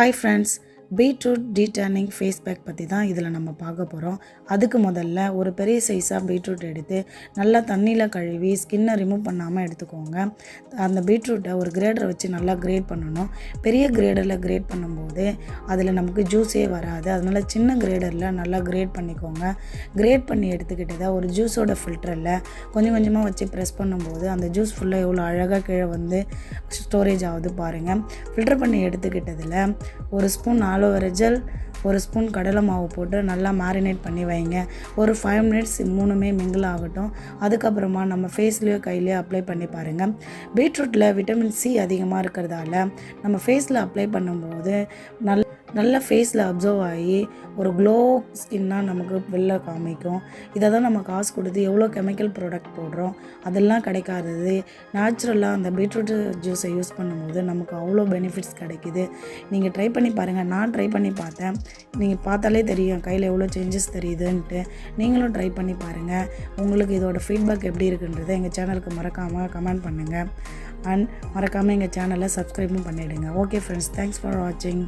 Hi friends, beetroot detanning face pack பற்றி தான் இதில் நம்ம பார்க்க போகிறோம். அதுக்கு முதல்ல ஒரு பெரிய சைஸாக பீட்ரூட் எடுத்து நல்லா தண்ணியில் கழுவி ஸ்கின்னை ரிமூவ் பண்ணாமல் எடுத்துக்கோங்க. அந்த பீட்ரூட்டை ஒரு கிரேடரை வச்சு நல்லா கிரேட் பண்ணணும். பெரிய கிரேடரில் கிரேட் பண்ணும்போது அதில் நமக்கு ஜூஸே வராது. அதனால் சின்ன கிரேடரில் நல்லா கிரேட் பண்ணிக்கோங்க. கிரேட் பண்ணி எடுத்துக்கிட்டதை ஒரு ஜூஸோட ஃபில்டரில் கொஞ்சம் கொஞ்சமாக வச்சு ப்ரெஸ் பண்ணும்போது அந்த ஜூஸ் ஃபுல்லாக எவ்வளோ அழகாக கீழே வந்து ஸ்டோரேஜ் ஆகுது பாருங்கள். ஃபில்டர் பண்ணி எடுத்துக்கிட்டதில் ஒரு ஸ்பூன் ஆலோவேரா ஜெல், ஒரு ஸ்பூன் கடலை மாவு போட்டு நல்லா மேரினேட் பண்ணி வைங்க. ஒரு 5 மினிட்ஸ் மூணுமே மிங்கிள் ஆகட்டும். அதுக்கப்புறமா நம்ம ஃபேஸ்லேயோ கையிலையோ அப்ளை பண்ணி பாருங்கள். பீட்ரூட்டில் விட்டமின் சி அதிகமாக இருக்கிறதால நம்ம ஃபேஸில் அப்ளை பண்ணும்போது நல்ல ஃபேஸில் அப்சர்வ் ஆகி ஒரு க்ளோ ஸ்கின்னாக நமக்கு வெளில காமிக்கும். இதை தான் நம்ம காசு கொடுத்து எவ்வளோ கெமிக்கல் ப்ராடக்ட் போடுறோம், அதெல்லாம் கிடைக்காதது நேச்சுரலாக அந்த பீட்ரூட் ஜூஸை யூஸ் பண்ணும்போது நமக்கு அவ்வளோ பெனிஃபிட்ஸ் கிடைக்கிது. நீங்கள் ட்ரை பண்ணி பாருங்கள். நான் ட்ரை பண்ணி பார்த்தேன். நீங்கள் பார்த்தாலே தெரியும் கையில் எவ்வளோ சேஞ்சஸ் தெரியுதுன்ட்டு. நீங்களும் ட்ரை பண்ணி பாருங்கள். உங்களுக்கு இதோட ஃபீட்பேக் எப்படி இருக்குன்றதை எங்கள் சேனலுக்கு மறக்காமல் கமெண்ட் பண்ணுங்கள். அண்ட் மறக்காமல் எங்கள் சேனலை சப்ஸ்கிரைபும் பண்ணிவிடுங்க. ஓகே ஃப்ரெண்ட்ஸ், தேங்க்ஸ் ஃபார் வாட்சிங்.